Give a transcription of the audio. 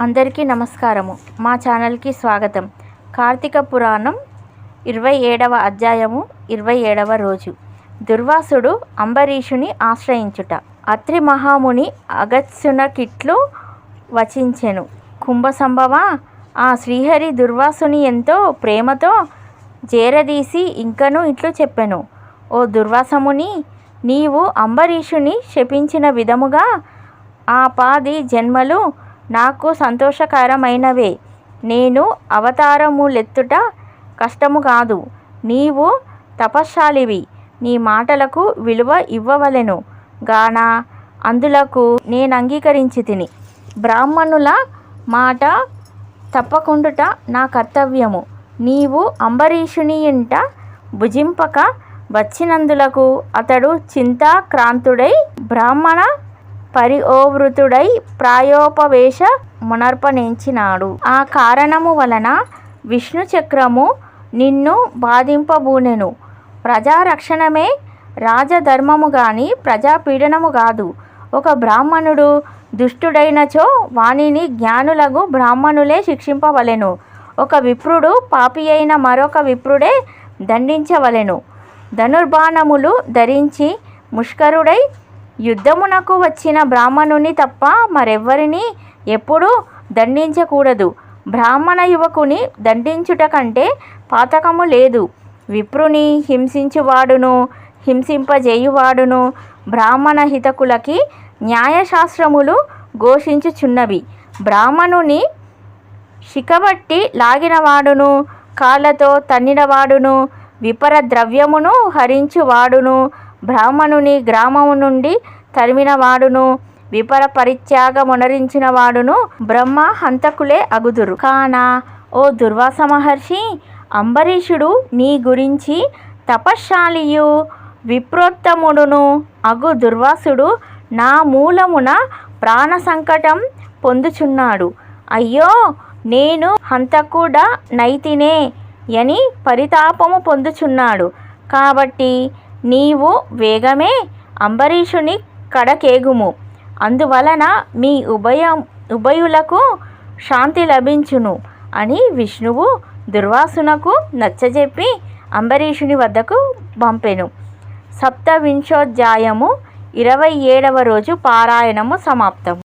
అందరికీ నమస్కారము. మా ఛానల్కి స్వాగతం. కార్తీక పురాణం 27వ అధ్యాయము 27వ రోజు. దుర్వాసుడు అంబరీషుని ఆశ్రయించుట. అత్రి మహాముని అగత్సునకిట్లు వచించెను. కుంభసంభవ, ఆ శ్రీహరి దుర్వాసుని ఎంతో ప్రేమతో జేరదీసి ఇంకను ఇట్లు చెప్పెను. ఓ దుర్వాసముని, నీవు అంబరీషుని శపించిన విధముగా ఆ 10 జన్మలు నాకు సంతోషకరమైనవే. నేను అవతారములెత్తుట కష్టము కాదు. నీవు తపశ్శాలివి. నీ మాటలకు విలువ ఇవ్వవలెను గాన అందులకు నేనంగీకరించితిని. బ్రాహ్మణుల మాట తప్పకుండుట నా కర్తవ్యము. నీవు అంబరీషుని ఇంట భుజింపక వచ్చినందులకు అతడు చింతాక్రాంతుడై బ్రాహ్మణ పరిఓవృతుడై ప్రాయోపవేశ మునర్పణించినాడు. ఆ కారణము వలన విష్ణు చక్రము నిన్ను బాధింపబూనెను. ప్రజారక్షణమే రాజధర్మము గాని ప్రజాపీడనము కాదు. ఒక బ్రాహ్మణుడు దుష్టుడైనచో వానిని జ్ఞానులగు బ్రాహ్మణులే శిక్షింపవలెను. ఒక విప్రుడు పాపి అయిన మరొక విప్రుడే దండించవలెను. ధనుర్బాణములు ధరించి ముష్కరుడై యుద్ధమునకు వచ్చిన బ్రాహ్మణుని తప్ప మరెవ్వరిని ఎప్పుడూ దండించకూడదు. బ్రాహ్మణ యువకుని దండించుట కంటే పాతకము లేదు. విప్రుని హింసించువాడును హింసింపజేయువాడును బ్రాహ్మణ హితకులకి న్యాయశాస్త్రములు ఘోషించుచున్నవి. బ్రాహ్మణుని శిఖబట్టి లాగినవాడును కాళ్ళతో తన్నినవాడును విపర ద్రవ్యమును హరించువాడును బ్రాహ్మణుని గ్రామము నుండి తరిమినవాడును విపర పరిత్యాగమునరించిన వాడును బ్రహ్మ హంతకులే అగుదురు. కాన ఓ దుర్వాస మహర్షి, అంబరీషుడు నీ గురించి తపశ్శాలియు విప్రోత్తముడును అగు దుర్వాసుడు నా మూలమున ప్రాణ సంకటం పొందుచున్నాడు. అయ్యో, నేను హంతకుడ నైతినే యని పరితాపము పొందుచున్నాడు. కాబట్టి నీవు వేగమే అంబరీషుని కడకేగుము. అందువలన మీ ఉభయులకు శాంతి లభించును అని విష్ణువు దుర్వాసునకు నచ్చజెప్పి అంబరీషుని వద్దకు పంపెను. సప్తవింశోధ్యాయము 27వ రోజు పారాయణము సమాప్తం.